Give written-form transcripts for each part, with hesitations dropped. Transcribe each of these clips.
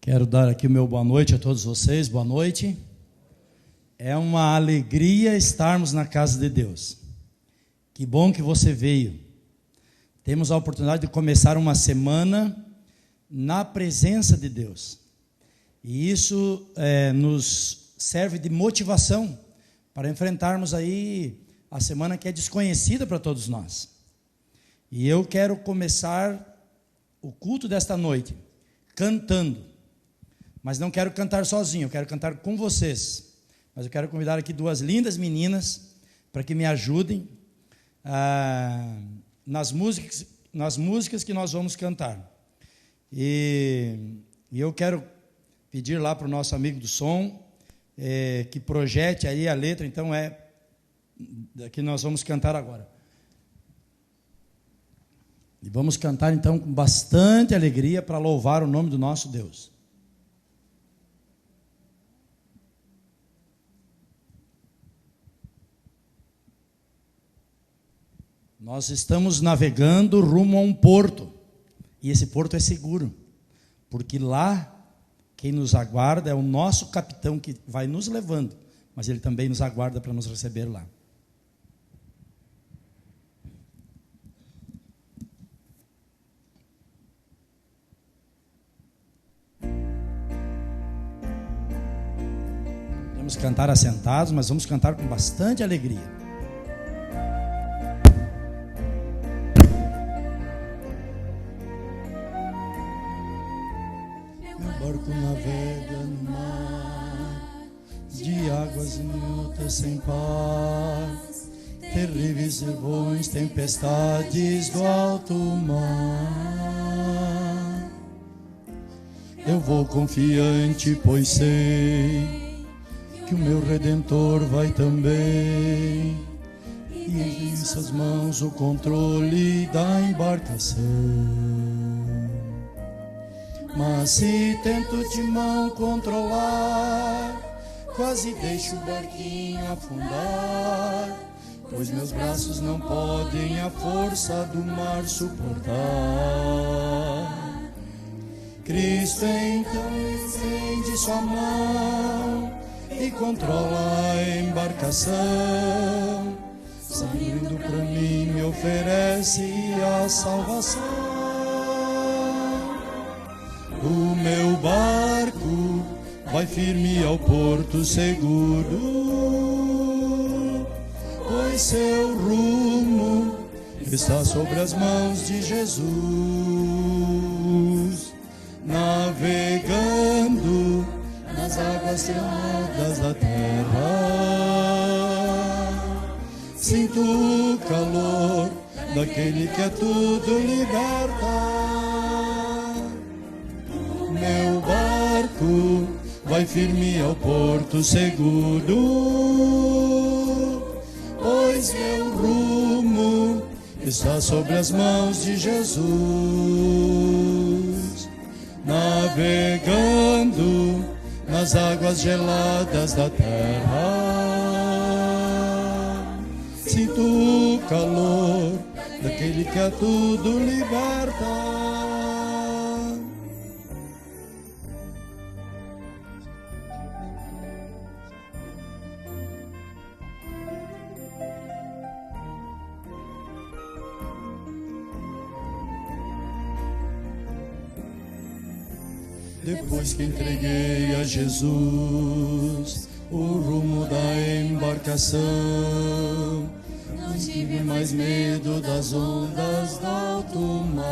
Quero dar aqui o meu boa noite a todos vocês, boa noite. É uma alegria estarmos na casa de Deus. Que bom que você veio. Temos a oportunidade de começar uma semana na presença de Deus. E isso nos serve de motivação para enfrentarmos aí a semana que é desconhecida para todos nós. E eu quero começar o culto desta noite cantando. Mas não quero cantar sozinho, eu quero cantar com vocês. Mas eu quero convidar aqui duas lindas meninas para que me ajudem nas músicas que nós vamos cantar. E eu quero pedir lá para o nosso amigo do som que projete aí a letra, então que nós vamos cantar agora. E vamos cantar então com bastante alegria para louvar o nome do nosso Deus. Nós estamos navegando rumo a um porto, e esse porto é seguro, porque lá quem nos aguarda é o nosso capitão que vai nos levando, mas ele também nos aguarda para nos receber lá. Vamos cantar assentados, mas vamos cantar com bastante alegria. Navega no mar de águas inúteis sem paz, terríveis trovões, tempestades do alto mar. Eu vou confiante, pois sei que o meu Redentor vai também, e em suas mãos o controle da embarcação. Mas se tento o timão controlar, quase deixo o barquinho afundar, pois meus braços não podem a força do mar suportar. Cristo então estende sua mão e controla a embarcação, saindo para mim me oferece a salvação. O meu barco vai firme ao porto seguro, pois seu rumo está sobre as mãos de Jesus. Navegando nas águas tremudas da terra, sinto o calor daquele que a tudo liberta. Meu barco vai firme ao porto seguro, pois meu rumo está sobre as mãos de Jesus. Navegando nas águas geladas da terra, sinto o calor daquele que a tudo liberta. Depois que entreguei a Jesus o rumo da embarcação, não tive mais medo das ondas do alto mar.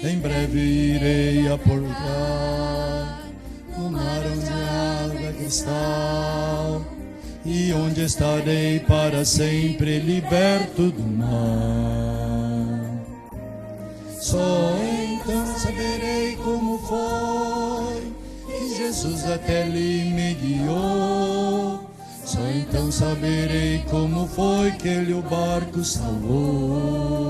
Em breve irei aportar no mar onde a água é cristal, e onde estarei para sempre liberto do mar. Só então saberei como foi que Jesus até ali me guiou. Só então saberei como foi que ele o barco salvou.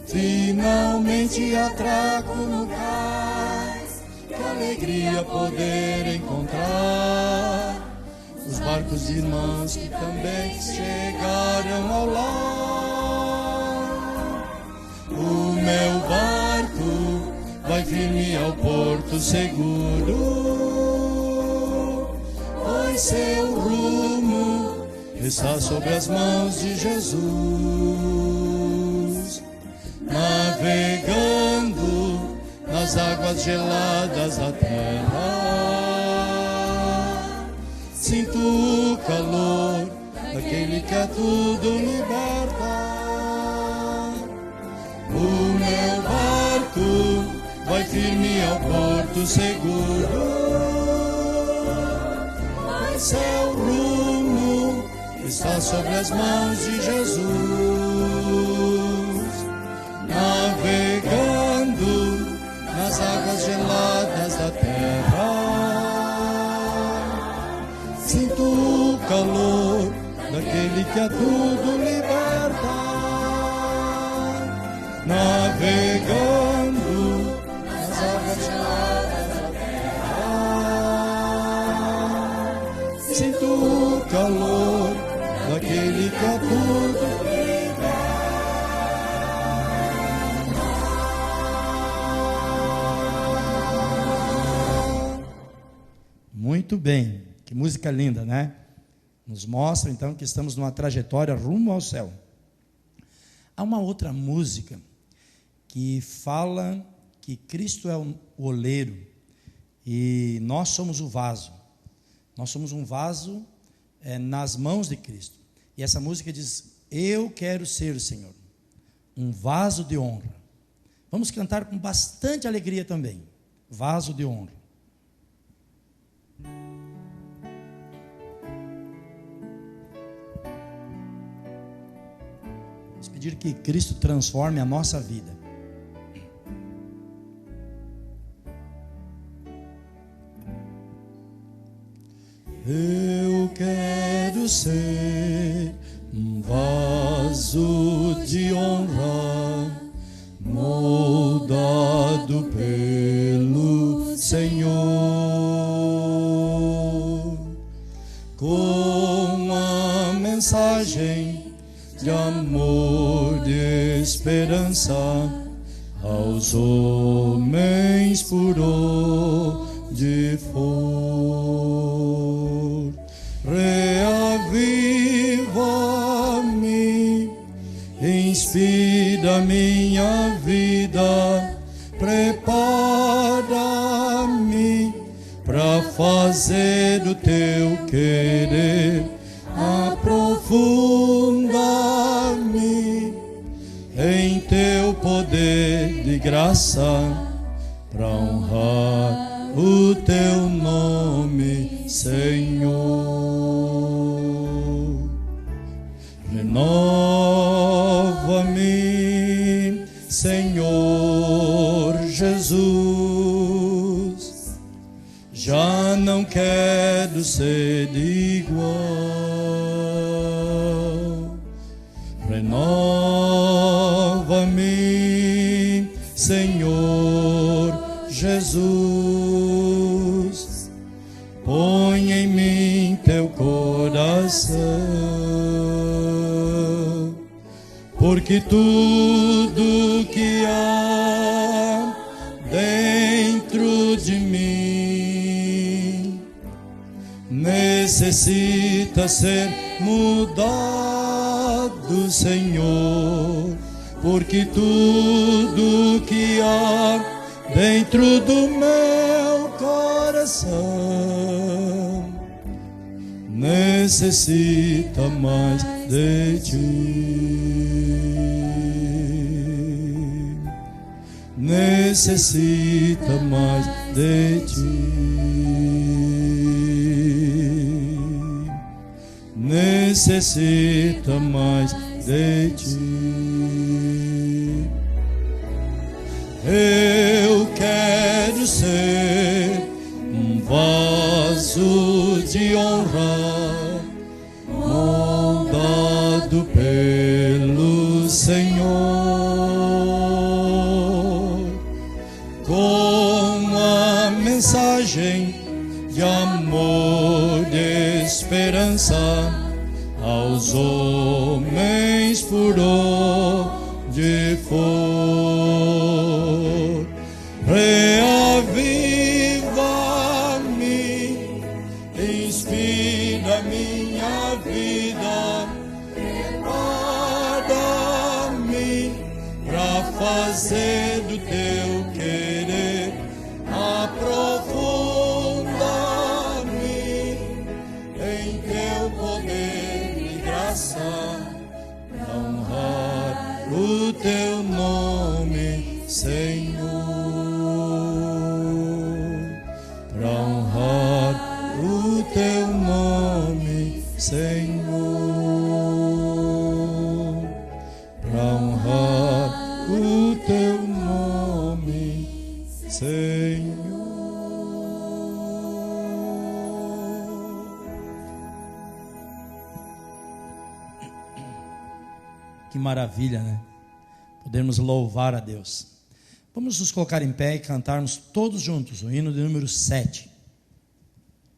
Finalmente atraco no cais, que alegria poder encontrar os barcos de irmãos que também chegaram ao lar. O meu barco vai firme ao porto seguro, pois seu rumo está sobre as mãos de Jesus. Navegando nas águas geladas da terra, sinto o calor daquele que a tudo liberta. O meu barco vai firme ao porto seguro, mas seu rumo está sobre as mãos de Jesus. Navegando nas águas geladas da terra, sinto o calor daquele que a tudo liberta. Navegando nas águas geladas da terra, sinto o calor daquele que a tudo liberta. Muito bem, que música linda, né? Nos mostra então que estamos numa trajetória rumo ao céu. Há uma outra música que fala que Cristo é o oleiro e nós somos o vaso. Nós somos um vaso nas mãos de Cristo. E essa música diz: eu quero ser, Senhor, um vaso de honra. Vamos cantar com bastante alegria também. Vaso de honra. Vamos pedir que Cristo transforme a nossa vida. Eu quero ser um vaso de honra, moldado pelo Senhor, com a mensagem de amor, de esperança aos homens por onde for. Reaviva-me, inspira minha vida, prepara-me para fazer o teu querer, aprofunda-me em teu poder de graça, para honrar o teu nome, Senhor. Renova-me, Senhor Jesus. Já não quero ser igual. Renova-me, Senhor Jesus. Põe em mim teu coração, porque tudo que há dentro de mim necessita ser mudado, Senhor, porque tudo que há dentro do meu coração necessita mais de ti, necessita mais de ti, necessita mais de ti. Eu quero ser um vaso de honra, moldado pelo Senhor, com a mensagem de amor, de esperança aos homens por onde for. minha vida, guarda-me pra fazer do teu querer, aprofunda-me em teu poder e graça, pra honrar o teu nome, Senhor, pra honrar o teu nome, Senhor, pra honrar o teu nome, Senhor. Que maravilha, né? Podermos louvar a Deus. Vamos nos colocar em pé e cantarmos todos juntos o hino de número 7.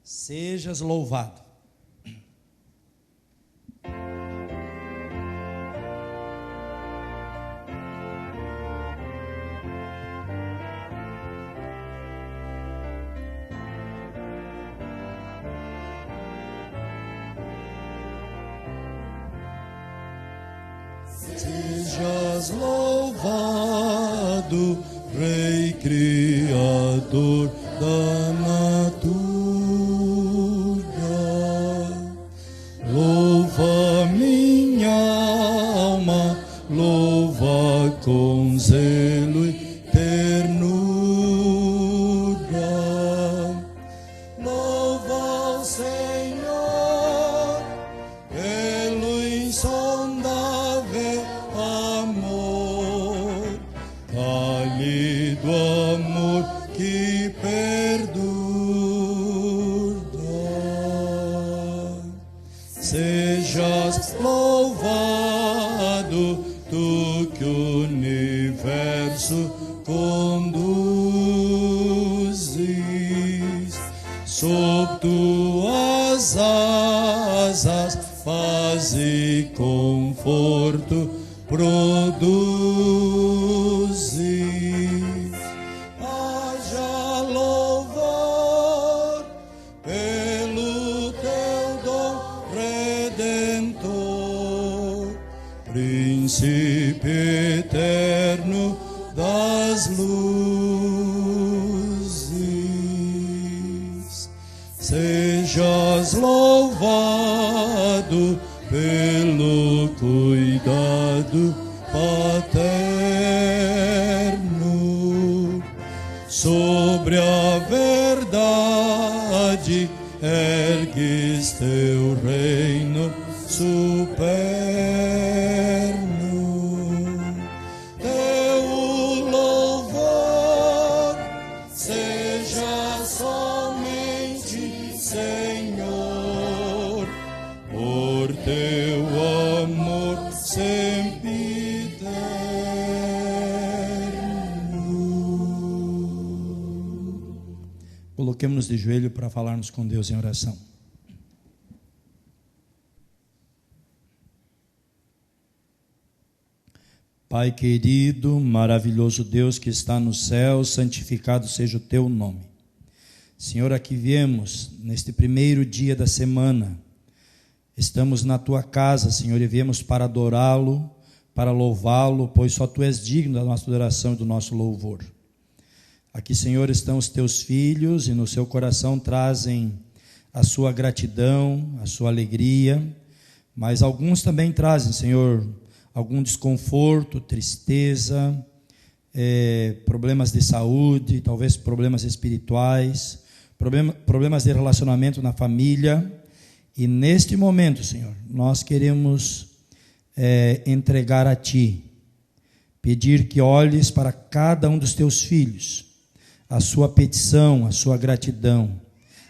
Sejas louvado. Sejas louvado, Rei Criador da natura. Louva minha alma, louva com zelo e ternura. Louva o Senhor pelo insondável amor, cálido amor que perdura. Sejas louvado, tu que o universo conduzes, sob tuas asas paz e conforto produzes. Haja louvor pelo teu dom redentor, príncipe eterno das luzes. Sejas louvado pelo cuidado paterno, sobre a verdade ergues teu reino superno. Teu louvor seja somente, Senhor, por teu amor sempiterno. Coloquemos-nos de joelho para falarmos com Deus em oração. Pai querido, maravilhoso Deus que está no céu, santificado seja o teu nome. Senhor, aqui viemos neste primeiro dia da semana. Estamos na tua casa, Senhor, e viemos para adorá-lo, para louvá-lo, pois só tu és digno da nossa adoração e do nosso louvor. Aqui, Senhor, estão os teus filhos e no seu coração trazem a sua gratidão, a sua alegria, mas alguns também trazem, Senhor, algum desconforto, tristeza, problemas de saúde, talvez problemas espirituais, problemas de relacionamento na família. E neste momento, Senhor, nós queremos entregar a Ti, pedir que olhes para cada um dos Teus filhos, a sua petição, a sua gratidão.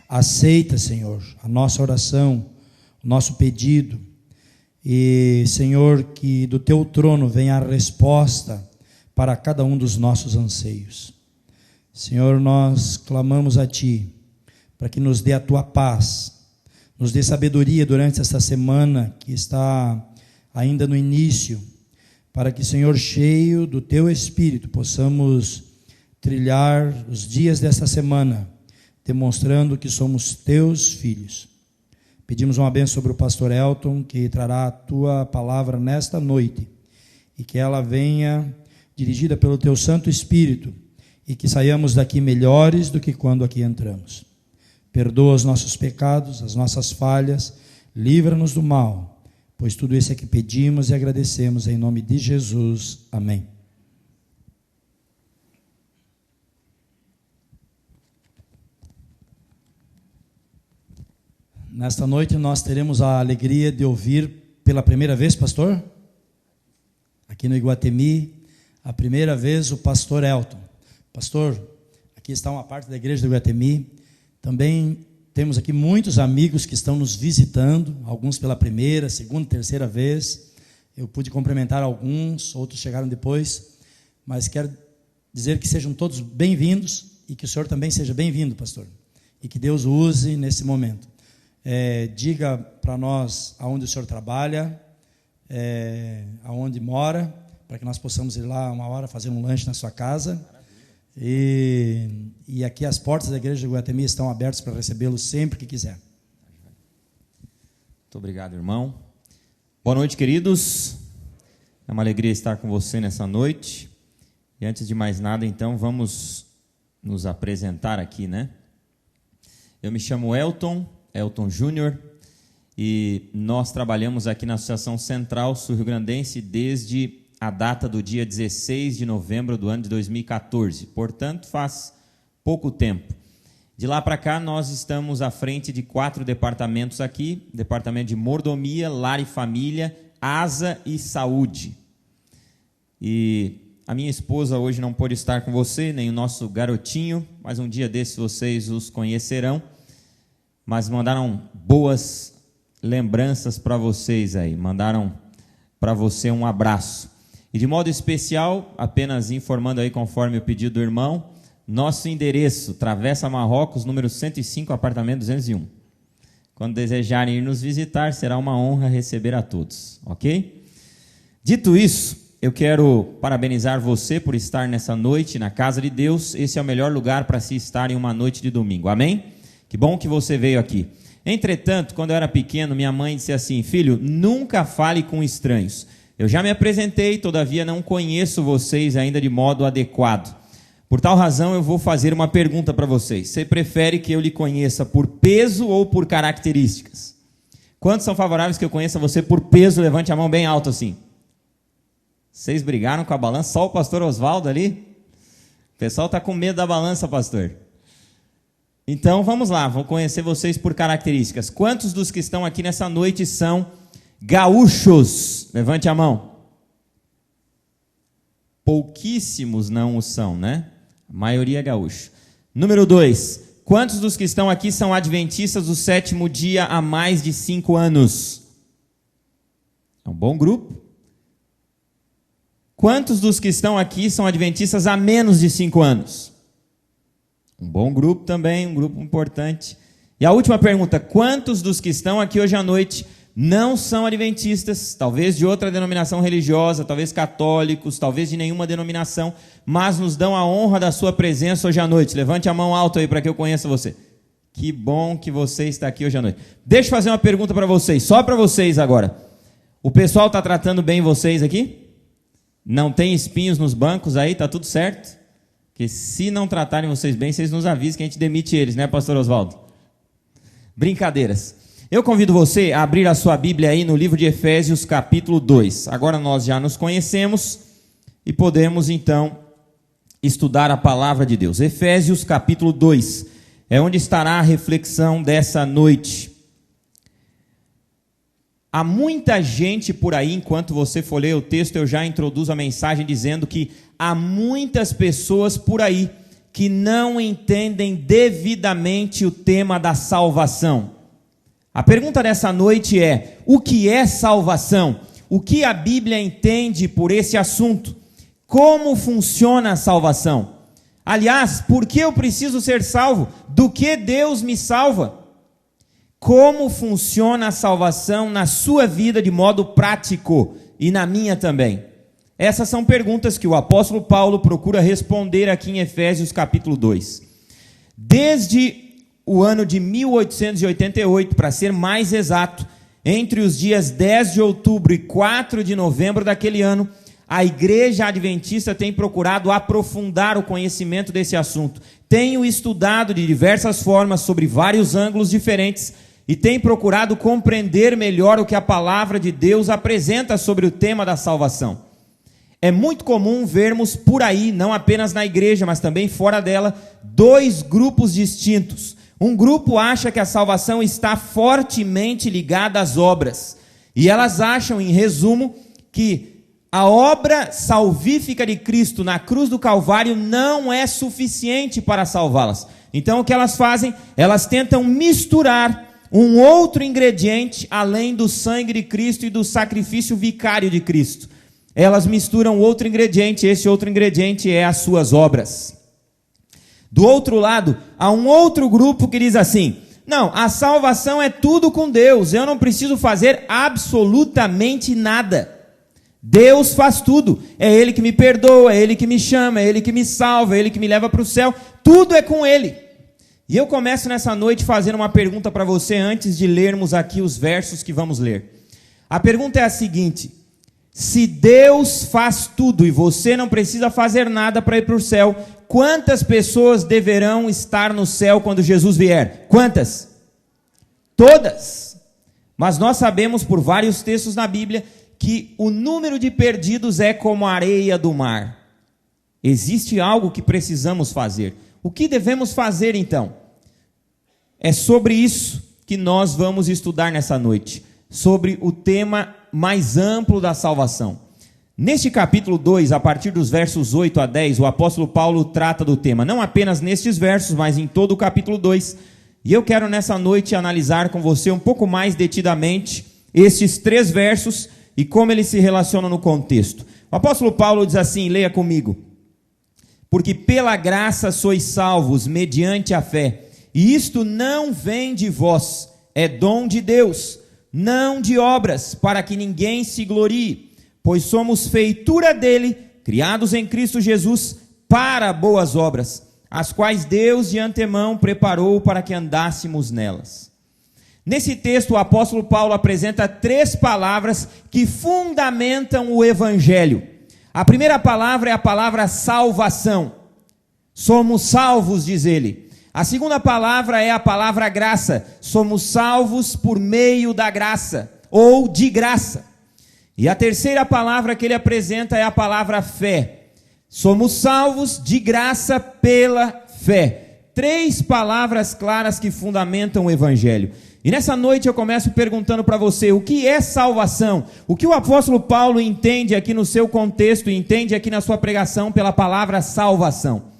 Aceita, Senhor, a nossa oração, o nosso pedido. E, Senhor, que do Teu trono venha a resposta para cada um dos nossos anseios. Senhor, nós clamamos a Ti, para que nos dê a Tua paz, nos dê sabedoria durante esta semana que está ainda no início, para que, Senhor, cheio do Teu Espírito, possamos trilhar os dias desta semana, demonstrando que somos Teus filhos. Pedimos uma bênção sobre o pastor Elton, que trará a tua palavra nesta noite, e que ela venha dirigida pelo teu Santo Espírito, e que saiamos daqui melhores do que quando aqui entramos. Perdoa os nossos pecados, as nossas falhas, livra-nos do mal, pois tudo isso é que pedimos e agradecemos em nome de Jesus. Amém. Nesta noite nós teremos a alegria de ouvir pela primeira vez, pastor, aqui no Iguatemi, a primeira vez o pastor Elton. Pastor, aqui está uma parte da igreja do Iguatemi. Também temos aqui muitos amigos que estão nos visitando, alguns pela primeira, segunda, terceira vez. Eu pude cumprimentar alguns, outros chegaram depois, mas quero dizer que sejam todos bem-vindos e que o senhor também seja bem-vindo, pastor, e que Deus o use nesse momento. Diga para nós aonde o senhor trabalha, aonde mora, para que nós possamos ir lá uma hora fazer um lanche na sua casa. E aqui as portas da igreja de Iguatemi estão abertas para recebê-lo sempre que quiser. Muito obrigado, irmão. Boa noite, queridos. É uma alegria estar com você nessa noite. E antes de mais nada, então, vamos nos apresentar aqui, né? Eu me chamo Elton Júnior, e nós trabalhamos aqui na Associação Central Sul-Rio-Grandense desde a data do dia 16 de novembro do ano de 2014, portanto faz pouco tempo. De lá para cá nós estamos à frente de 4 departamentos aqui, departamento de mordomia, lar e família, asa e saúde. E a minha esposa hoje não pôde estar com você, nem o nosso garotinho, mas um dia desses vocês os conhecerão, mas mandaram boas lembranças para vocês aí, mandaram para você um abraço. E de modo especial, apenas informando aí conforme o pedido do irmão, nosso endereço, Travessa Marrocos, número 105, apartamento 201. Quando desejarem ir nos visitar, será uma honra receber a todos, ok? Dito isso, eu quero parabenizar você por estar nessa noite na casa de Deus. Esse é o melhor lugar para se estar em uma noite de domingo, amém? Que bom que você veio aqui. Entretanto, quando eu era pequeno, minha mãe disse assim: filho, nunca fale com estranhos. Eu já me apresentei, todavia não conheço vocês ainda de modo adequado. Por tal razão, eu vou fazer uma pergunta para vocês. Você prefere que eu lhe conheça por peso ou por características? Quantos são favoráveis que eu conheça você por peso? Levante a mão bem alto assim. Vocês brigaram com a balança? Só o pastor Oswaldo ali? O pessoal está com medo da balança, pastor. Então, vamos lá, vou conhecer vocês por características. Quantos dos que estão aqui nessa noite são gaúchos? Levante a mão. Pouquíssimos não o são, né? A maioria é gaúcho. Número 2. Quantos dos que estão aqui são adventistas do 7º dia há mais de 5 anos? É um bom grupo. Quantos dos que estão aqui são adventistas há menos de 5 anos? Um bom grupo também, um grupo importante. E a última pergunta: quantos dos que estão aqui hoje à noite não são adventistas, talvez de outra denominação religiosa, talvez católicos, talvez de nenhuma denominação, mas nos dão a honra da sua presença hoje à noite? Levante a mão alta aí para que eu conheça você. Que bom que você está aqui hoje à noite. Deixa eu fazer uma pergunta para vocês, só para vocês agora. O pessoal está tratando bem vocês aqui? Não tem espinhos nos bancos aí? Está tudo certo? Porque se não tratarem vocês bem, vocês nos avisam que a gente demite eles, né, pastor Oswaldo? Brincadeiras. Eu convido você a abrir a sua Bíblia aí no livro de Efésios, capítulo 2. Agora nós já nos conhecemos e podemos, então, estudar a palavra de Deus. Efésios, capítulo 2, é onde estará a reflexão dessa noite. Há muita gente por aí, enquanto você for ler o texto, eu já introduzo a mensagem dizendo que há muitas pessoas por aí que não entendem devidamente o tema da salvação. A pergunta dessa noite é: o que é salvação? O que a Bíblia entende por esse assunto? Como funciona a salvação? Aliás, por que eu preciso ser salvo? Do que Deus me salva? Como funciona a salvação na sua vida de modo prático e na minha também? Essas são perguntas que o apóstolo Paulo procura responder aqui em Efésios capítulo 2. Desde o ano de 1888, para ser mais exato, entre os dias 10 de outubro e 4 de novembro daquele ano, a Igreja Adventista tem procurado aprofundar o conhecimento desse assunto. Tenho estudado de diversas formas, sobre vários ângulos diferentes, e tem procurado compreender melhor o que a palavra de Deus apresenta sobre o tema da salvação. É muito comum vermos por aí, não apenas na igreja, mas também fora dela, dois grupos distintos. Um grupo acha que a salvação está fortemente ligada às obras, e elas acham, em resumo, que a obra salvífica de Cristo na cruz do Calvário não é suficiente para salvá-las. Então o que elas fazem? Elas tentam misturar um outro ingrediente além do sangue de Cristo e do sacrifício vicário de Cristo. Elas misturam outro ingrediente, esse outro ingrediente é as suas obras. Do outro lado, há um outro grupo que diz assim: não, a salvação é tudo com Deus, eu não preciso fazer absolutamente nada. Deus faz tudo, é Ele que me perdoa, é Ele que me chama, é Ele que me salva, é Ele que me leva para o céu, tudo é com Ele. E eu começo nessa noite fazendo uma pergunta para você antes de lermos aqui os versos que vamos ler. A pergunta é a seguinte: se Deus faz tudo e você não precisa fazer nada para ir para o céu, quantas pessoas deverão estar no céu quando Jesus vier? Quantas? Todas. Mas nós sabemos por vários textos na Bíblia que o número de perdidos é como a areia do mar. Existe algo que precisamos fazer. O que devemos fazer então? É sobre isso que nós vamos estudar nessa noite, sobre o tema mais amplo da salvação. Neste capítulo 2, a partir dos versos 8 a 10, o apóstolo Paulo trata do tema, não apenas nestes versos, mas em todo o capítulo 2. E eu quero nessa noite analisar com você um pouco mais detidamente estes 3 versos e como eles se relacionam no contexto. O apóstolo Paulo diz assim, leia comigo: porque pela graça sois salvos mediante a fé, e isto não vem de vós, é dom de Deus, não de obras, para que ninguém se glorie, pois somos feitura dele, criados em Cristo Jesus, para boas obras, as quais Deus de antemão preparou para que andássemos nelas. Nesse texto, o apóstolo Paulo apresenta 3 palavras que fundamentam o evangelho. A primeira palavra é a palavra salvação. Somos salvos, diz ele. A segunda palavra é a palavra graça. Somos salvos por meio da graça, ou de graça. E a terceira palavra que ele apresenta é a palavra fé. Somos salvos de graça pela fé. 3 palavras claras que fundamentam o evangelho. E nessa noite eu começo perguntando para você, o que é salvação? O que o apóstolo Paulo entende aqui no seu contexto, entende aqui na sua pregação pela palavra salvação?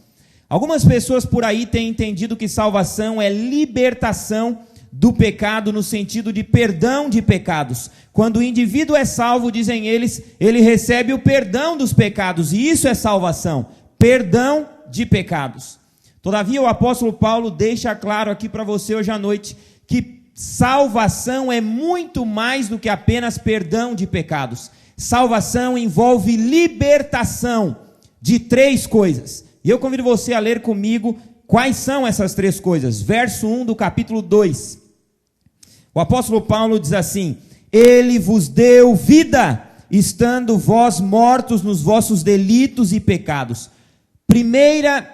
Algumas pessoas por aí têm entendido que salvação é libertação do pecado no sentido de perdão de pecados. Quando o indivíduo é salvo, dizem eles, ele recebe o perdão dos pecados, e isso é salvação, perdão de pecados. Todavia o apóstolo Paulo deixa claro aqui para você hoje à noite que salvação é muito mais do que apenas perdão de pecados. Salvação envolve libertação de 3 coisas. E eu convido você a ler comigo quais são essas 3 coisas. Verso 1 do capítulo 2. O apóstolo Paulo diz assim: Ele vos deu vida, estando vós mortos nos vossos delitos e pecados. Primeira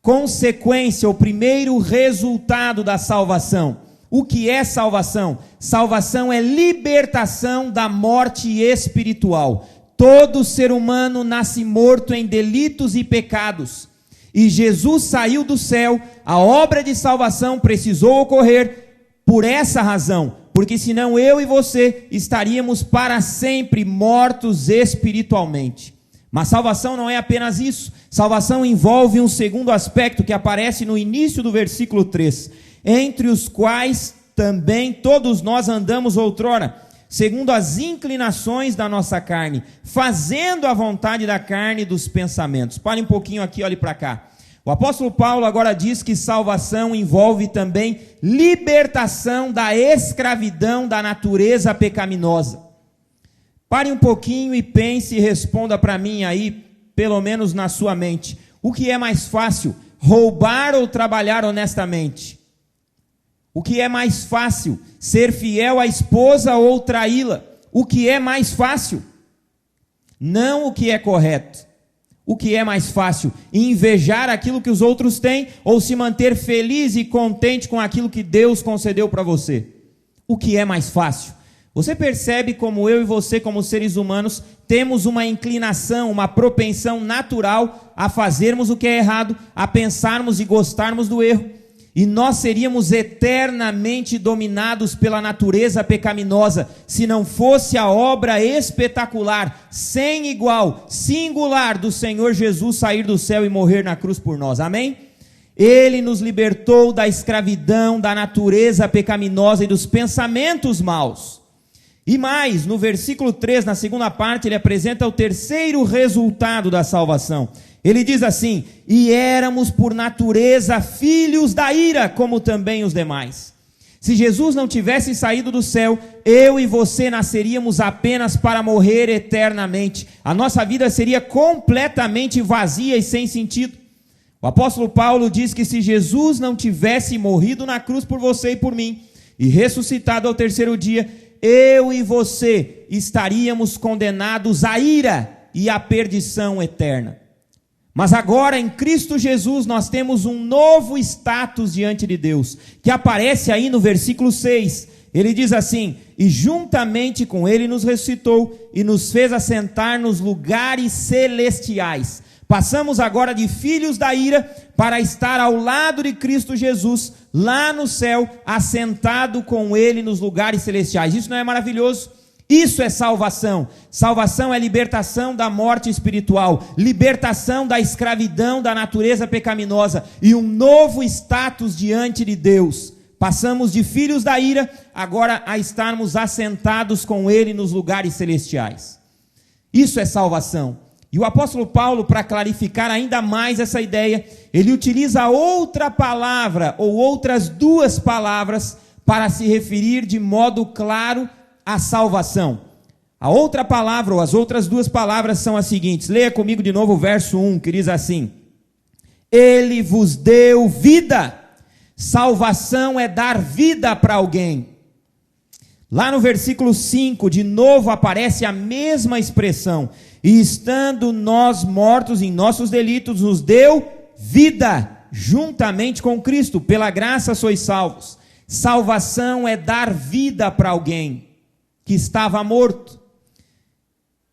consequência, o primeiro resultado da salvação. O que é salvação? Salvação é libertação da morte espiritual. Todo ser humano nasce morto em delitos e pecados. E Jesus saiu do céu, a obra de salvação precisou ocorrer por essa razão. Porque senão eu e você estaríamos para sempre mortos espiritualmente. Mas salvação não é apenas isso. Salvação envolve um segundo aspecto que aparece no início do versículo 3. Entre os quais também todos nós andamos outrora, segundo as inclinações da nossa carne, fazendo a vontade da carne e dos pensamentos. Pare um pouquinho aqui, olhe para cá. O apóstolo Paulo agora diz que salvação envolve também libertação da escravidão da natureza pecaminosa. Pare um pouquinho e pense e responda para mim aí, pelo menos na sua mente. O que é mais fácil, roubar ou trabalhar honestamente? O que é mais fácil? Ser fiel à esposa ou traí-la? O que é mais fácil? Não o que é correto. O que é mais fácil? Invejar aquilo que os outros têm ou se manter feliz e contente com aquilo que Deus concedeu para você? O que é mais fácil? Você percebe como eu e você, como seres humanos, temos uma inclinação, uma propensão natural a fazermos o que é errado, a pensarmos e gostarmos do erro. E nós seríamos eternamente dominados pela natureza pecaminosa, se não fosse a obra espetacular, sem igual, singular do Senhor Jesus sair do céu e morrer na cruz por nós. Amém? Ele nos libertou da escravidão, da natureza pecaminosa e dos pensamentos maus. E mais, no versículo 3, na segunda parte, ele apresenta o terceiro resultado da salvação. Ele diz assim: e éramos por natureza filhos da ira, como também os demais. Se Jesus não tivesse saído do céu, eu e você nasceríamos apenas para morrer eternamente. A nossa vida seria completamente vazia e sem sentido. O apóstolo Paulo diz que se Jesus não tivesse morrido na cruz por você e por mim, e ressuscitado ao terceiro dia, eu e você estaríamos condenados à ira e à perdição eterna. Mas agora em Cristo Jesus nós temos um novo status diante de Deus, que aparece aí no versículo 6. Ele diz assim: e juntamente com ele nos ressuscitou e nos fez assentar nos lugares celestiais. Passamos agora de filhos da ira para estar ao lado de Cristo Jesus, lá no céu, assentado com ele nos lugares celestiais. Isso não é maravilhoso? Isso é salvação. Salvação é libertação da morte espiritual, libertação da escravidão da natureza pecaminosa e um novo status diante de Deus. Passamos de filhos da ira agora a estarmos assentados com ele nos lugares celestiais. Isso é salvação. E o apóstolo Paulo, para clarificar ainda mais essa ideia, ele utiliza outra palavra ou outras duas palavras para se referir de modo claro à salvação. A outra palavra ou as outras duas palavras são as seguintes. Leia comigo de novo o verso 1, que diz assim: ele vos deu vida. Salvação é dar vida para alguém. Lá no versículo 5, de novo aparece a mesma expressão. E estando nós mortos em nossos delitos, nos deu vida, juntamente com Cristo. Pela graça sois salvos. Salvação é dar vida para alguém que estava morto.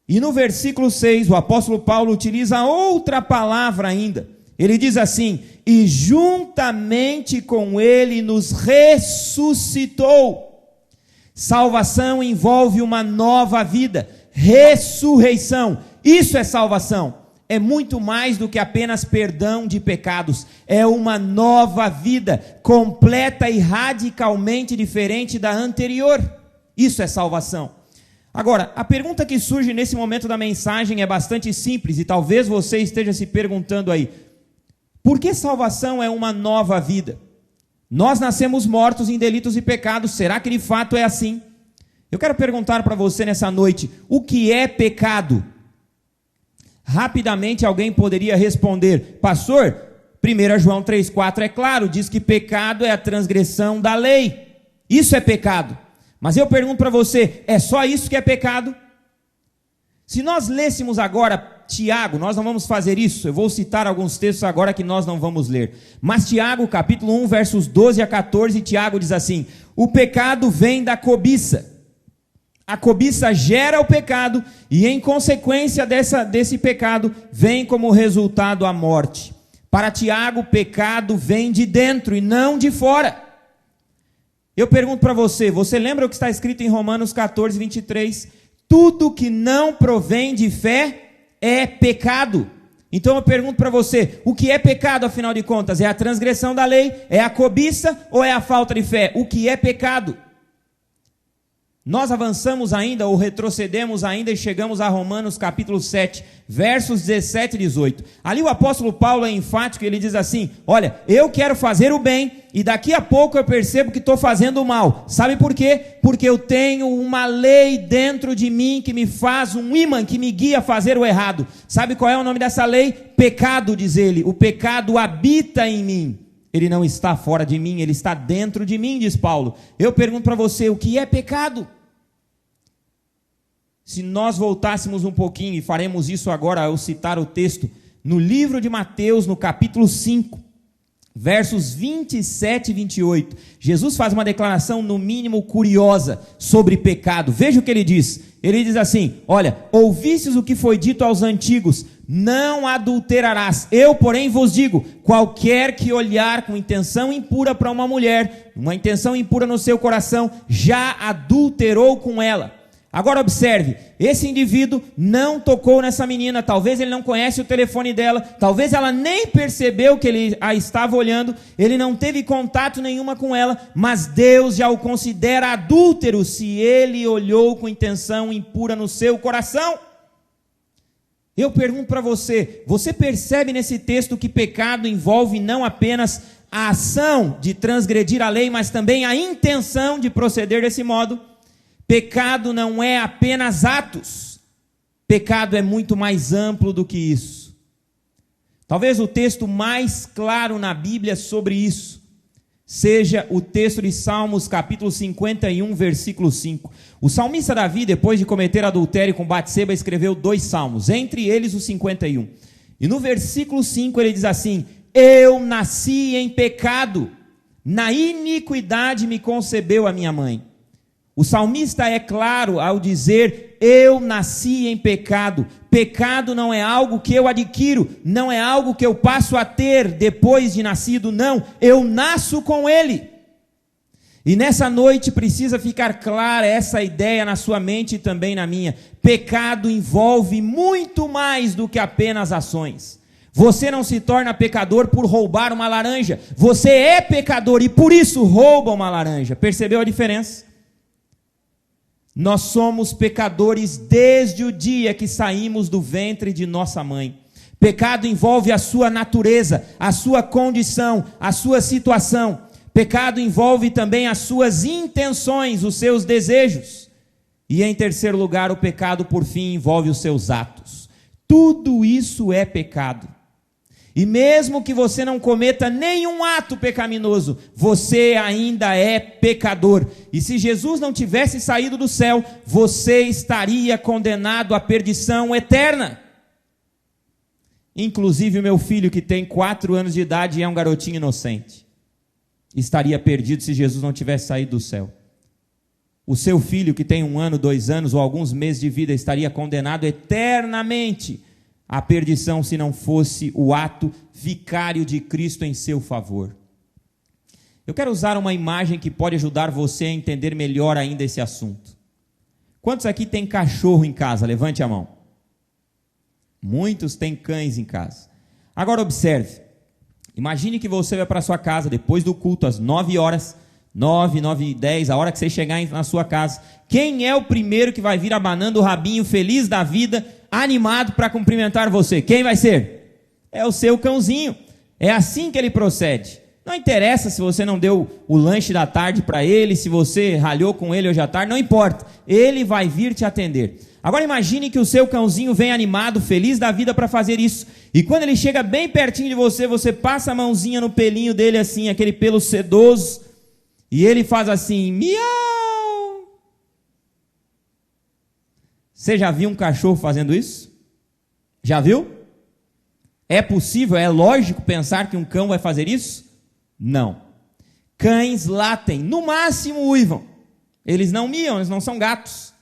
E no versículo 6, o apóstolo Paulo utiliza outra palavra ainda. Ele diz assim: e juntamente com ele nos ressuscitou. Salvação envolve uma nova vida, ressurreição. Isso é salvação. É muito mais do que apenas perdão de pecados. É uma nova vida, completa e radicalmente diferente da anterior. Isso é salvação. Agora, a pergunta que surge nesse momento da mensagem é bastante simples, e talvez você esteja se perguntando aí: por que salvação é uma nova vida? Nós nascemos mortos em delitos e pecados, será que de fato é assim? Eu quero perguntar para você nessa noite: o que é pecado? Rapidamente alguém poderia responder: pastor, 1 João 3,4 é claro, diz que pecado é a transgressão da lei. Isso é pecado. Mas eu pergunto para você: é só isso que é pecado? Se nós lêssemos agora Tiago, nós não vamos fazer isso, eu vou citar alguns textos agora que nós não vamos ler. Mas Tiago, capítulo 1, versos 12 a 14, Tiago diz assim: o pecado vem da cobiça. A cobiça gera o pecado e em consequência desse pecado vem como resultado a morte. Para Tiago, o pecado vem de dentro e não de fora. Eu pergunto para você, você lembra o que está escrito em Romanos 14, 23? Tudo que não provém de fé é pecado. Então eu pergunto para você, o que é pecado afinal de contas? É a transgressão da lei? É a cobiça ou é a falta de fé? O que é pecado? Nós avançamos ainda ou retrocedemos ainda e chegamos a Romanos capítulo 7, versos 17 e 18. Ali o apóstolo Paulo é enfático, ele diz assim: olha, eu quero fazer o bem e daqui a pouco eu percebo que estou fazendo o mal. Sabe por quê? Porque eu tenho uma lei dentro de mim que me faz um ímã, que me guia a fazer o errado. Sabe qual é o nome dessa lei? Pecado, diz ele. O pecado habita em mim. Ele não está fora de mim, ele está dentro de mim, diz Paulo. Eu pergunto para você, o que é pecado? Se nós voltássemos um pouquinho, e faremos isso agora ao citar o texto, no livro de Mateus, no capítulo 5, versos 27 e 28, Jesus faz uma declaração no mínimo curiosa sobre pecado. Veja o que ele diz. Ele diz assim: olha, ouvistes o que foi dito aos antigos, não adulterarás. Eu, porém, vos digo, qualquer que olhar com intenção impura para uma mulher, uma intenção impura no seu coração, já adulterou com ela. Agora observe, esse indivíduo não tocou nessa menina, talvez ele não conhece o telefone dela, talvez ela nem percebeu que ele a estava olhando, ele não teve contato nenhuma com ela, mas Deus já o considera adúltero se ele olhou com intenção impura no seu coração. Eu pergunto para você, você percebe nesse texto que pecado envolve não apenas a ação de transgredir a lei, mas também a intenção de proceder desse modo? Pecado não é apenas atos, pecado é muito mais amplo do que isso. Talvez o texto mais claro na Bíblia sobre isso seja o texto de Salmos capítulo 51, versículo 5. O salmista Davi, depois de cometer adultério com Batseba, escreveu 2 salmos, entre eles o 51. E no versículo 5 ele diz assim: eu nasci em pecado, na iniquidade me concebeu a minha mãe. O salmista é claro ao dizer: eu nasci em pecado. Pecado não é algo que eu adquiro, não é algo que eu passo a ter depois de nascido, não, eu nasço com ele. E nessa noite precisa ficar clara essa ideia na sua mente e também na minha. Pecado envolve muito mais do que apenas ações. Você não se torna pecador por roubar uma laranja, você é pecador e por isso rouba uma laranja. Percebeu a diferença? Nós somos pecadores desde o dia que saímos do ventre de nossa mãe. Pecado envolve a sua natureza, a sua condição, a sua situação. Pecado envolve também as suas intenções, os seus desejos. E em terceiro lugar, o pecado, por fim, envolve os seus atos. Tudo isso é pecado. E mesmo que você não cometa nenhum ato pecaminoso, você ainda é pecador. E se Jesus não tivesse saído do céu, você estaria condenado à perdição eterna. Inclusive o meu filho, que tem 4 anos de idade e é um garotinho inocente, estaria perdido se Jesus não tivesse saído do céu. O seu filho, que tem 1 ano, 2 anos ou alguns meses de vida, estaria condenado eternamente a perdição se não fosse o ato vicário de Cristo em seu favor. Eu quero usar uma imagem que pode ajudar você a entender melhor ainda esse assunto. Quantos aqui tem cachorro em casa? Levante a mão. Muitos têm cães em casa. Agora observe. Imagine que você vai para sua casa depois do culto, às 9 horas, 9h10, a hora que você chegar na sua casa. Quem é o primeiro que vai vir abanando o rabinho, feliz da vida, animado para cumprimentar você? Quem vai ser? É o seu cãozinho. É assim que ele procede. Não interessa se você não deu o lanche da tarde para ele, se você ralhou com ele hoje à tarde, não importa. Ele vai vir te atender. Agora imagine que o seu cãozinho vem animado, feliz da vida para fazer isso. E quando ele chega bem pertinho de você, você passa a mãozinha no pelinho dele assim, aquele pelo sedoso, e ele faz assim, miau. Você já viu um cachorro fazendo isso? Já viu? É possível, é lógico pensar que um cão vai fazer isso? Não. Cães latem, no máximo uivam. Eles não miam, eles não são gatos.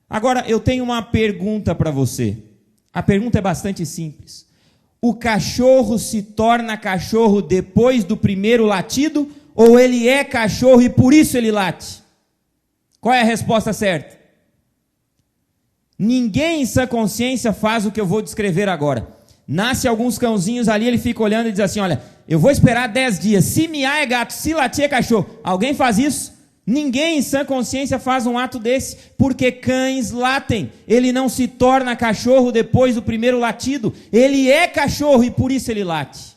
Agora, eu tenho uma pergunta para você. A pergunta é bastante simples. O cachorro se torna cachorro depois do primeiro latido, ou ele é cachorro e por isso ele late? Qual é a resposta certa? Ninguém em sã consciência faz o que eu vou descrever agora. Nasce alguns cãozinhos ali, ele fica olhando e diz assim, olha, eu vou esperar 10 dias, se miar é gato, se latir é cachorro. Alguém faz isso? Ninguém em sã consciência faz um ato desse, porque cães latem. Ele não se torna cachorro depois do primeiro latido, ele é cachorro e por isso ele late.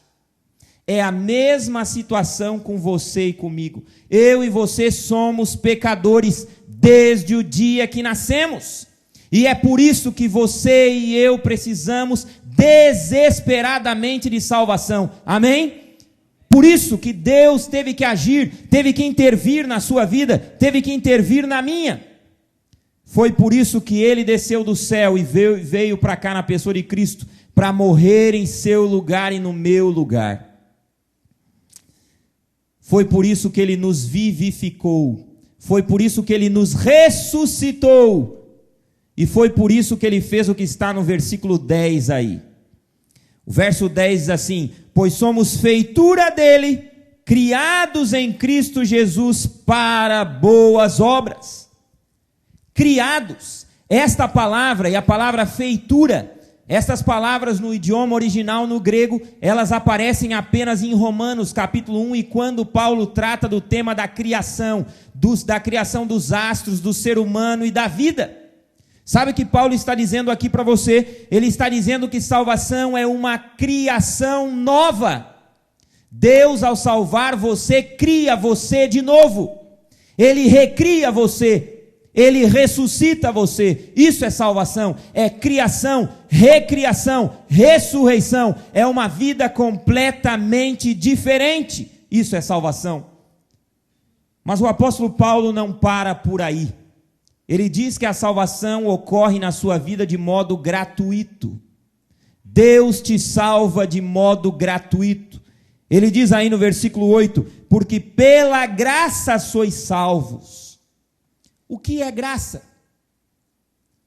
É a mesma situação com você e comigo. Eu e você somos pecadores desde o dia que nascemos. E é por isso que você e eu precisamos desesperadamente de salvação. Amém? por isso que Deus teve que agir, teve que intervir na sua vida, teve que intervir na minha. Foi por isso que Ele desceu do céu e veio para cá na pessoa de Cristo, para morrer em seu lugar e no meu lugar. Foi por isso que Ele nos vivificou, foi por isso que Ele nos ressuscitou, e foi por isso que Ele fez o que está no versículo 10 aí. O verso 10 diz assim: pois somos feitura dele, criados em Cristo Jesus para boas obras. Criados, esta palavra e a palavra feitura, estas palavras no idioma original no grego, elas aparecem apenas em Romanos capítulo 1, e quando Paulo trata do tema da criação, da criação dos astros, do ser humano e da vida. Sabe o que Paulo está dizendo aqui para você? Ele está dizendo que salvação é uma criação nova. Deus, ao salvar você, cria você de novo. Ele recria você. Ele ressuscita você. Isso é salvação. É criação, recriação, ressurreição. É uma vida completamente diferente. Isso é salvação. Mas o apóstolo Paulo não para por aí. Ele diz que a salvação ocorre na sua vida de modo gratuito. Deus te salva de modo gratuito. Ele diz aí no versículo 8: porque pela graça sois salvos. O que é graça?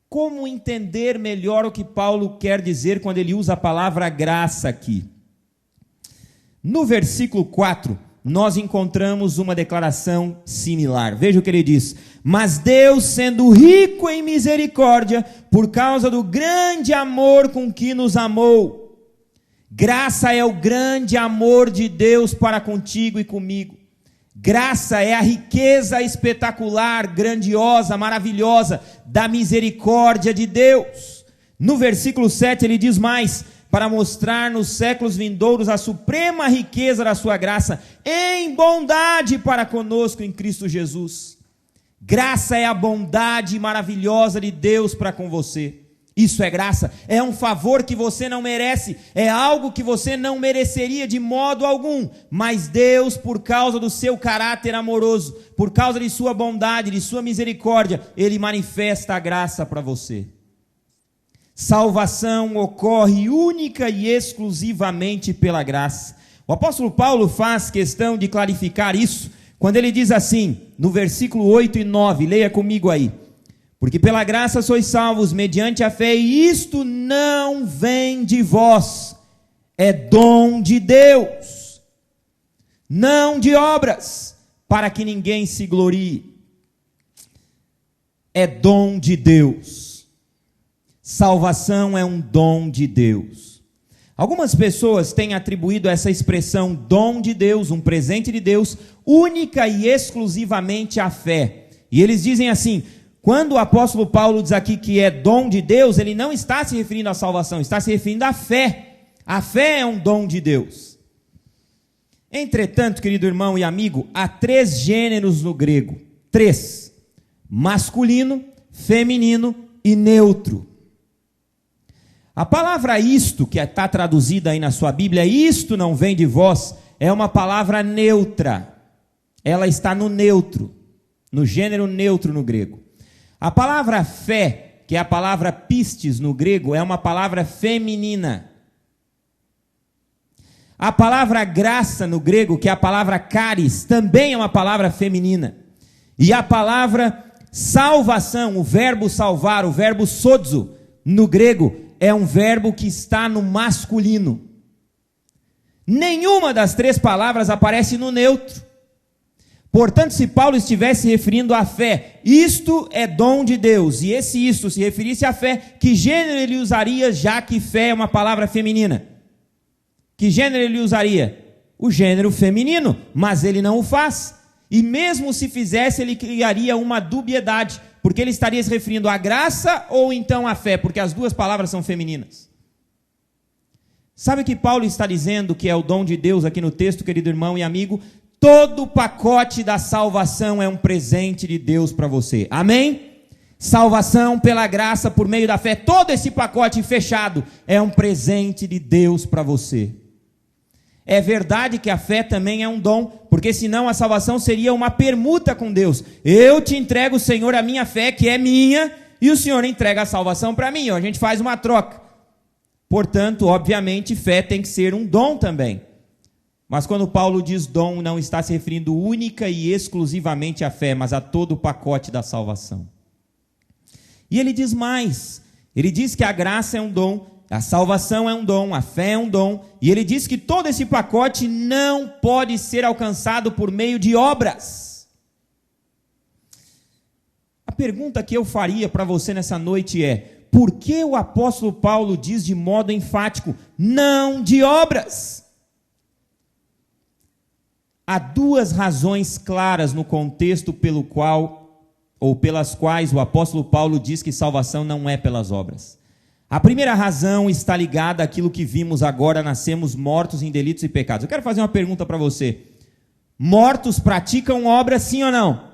Como entender melhor o que Paulo quer dizer quando ele usa a palavra graça aqui? No versículo 4, nós encontramos uma declaração similar. Veja o que ele diz: mas Deus, sendo rico em misericórdia, por causa do grande amor com que nos amou. Graça é o grande amor de Deus para contigo e comigo. Graça é a riqueza espetacular, grandiosa, maravilhosa da misericórdia de Deus. No versículo 7 ele diz mais: para mostrar nos séculos vindouros a suprema riqueza da sua graça, em bondade para conosco em Cristo Jesus. Graça é a bondade maravilhosa de Deus para com você. Isso é graça, é um favor que você não merece, é algo que você não mereceria de modo algum, mas Deus, por causa do seu caráter amoroso, por causa de sua bondade, de sua misericórdia, Ele manifesta a graça para você. Salvação ocorre única e exclusivamente pela graça. O apóstolo Paulo faz questão de clarificar isso, quando ele diz assim, no versículo 8 e 9, leia comigo aí: porque pela graça sois salvos, mediante a fé, e isto não vem de vós, é dom de Deus, não de obras, para que ninguém se glorie. É dom de Deus. Salvação é um dom de Deus. Algumas pessoas têm atribuído essa expressão dom de Deus, um presente de Deus, única e exclusivamente à fé. E eles dizem assim: quando o apóstolo Paulo diz aqui que é dom de Deus, ele não está se referindo à salvação, está se referindo à fé. A fé é um dom de Deus. Entretanto, querido irmão e amigo, há 3 gêneros no grego. 3: masculino, feminino e neutro. A palavra isto, que está traduzida aí na sua Bíblia, isto não vem de vós, é uma palavra neutra. Ela está no neutro, no gênero neutro no grego. A palavra fé, que é a palavra pistes no grego, é uma palavra feminina. A palavra graça no grego, que é a palavra charis, também é uma palavra feminina. E a palavra salvação, o verbo salvar, o verbo sozo, no grego, é um verbo que está no masculino. Nenhuma das 3 palavras aparece no neutro. Portanto, se Paulo estivesse referindo à fé, isto é dom de Deus, e esse isto se referisse à fé, que gênero ele usaria, já que fé é uma palavra feminina? Que gênero ele usaria? O gênero feminino, mas ele não o faz. E mesmo se fizesse, ele criaria uma dubiedade, porque ele estaria se referindo à graça ou então à fé, porque as 2 palavras são femininas. Sabe o que Paulo está dizendo que é o dom de Deus aqui no texto, querido irmão e amigo? Todo o pacote da salvação é um presente de Deus para você. Amém? Salvação pela graça por meio da fé, todo esse pacote fechado é um presente de Deus para você. É verdade que a fé também é um dom, porque senão a salvação seria uma permuta com Deus. Eu te entrego, Senhor, a minha fé, que é minha, e o Senhor entrega a salvação para mim. A gente faz uma troca. Portanto, obviamente, fé tem que ser um dom também. Mas quando Paulo diz dom, não está se referindo única e exclusivamente à fé, mas a todo o pacote da salvação. E ele diz mais. Ele diz que a graça é um dom, a salvação é um dom, a fé é um dom. E ele diz que todo esse pacote não pode ser alcançado por meio de obras. A pergunta que eu faria para você nessa noite é: por que o apóstolo Paulo diz de modo enfático, não de obras? Há duas razões claras no contexto pelo qual, ou pelas quais o apóstolo Paulo diz que salvação não é pelas obras. A primeira razão está ligada àquilo que vimos agora, nascemos mortos em delitos e pecados. Eu quero fazer uma pergunta para você. Mortos praticam obras, sim ou não?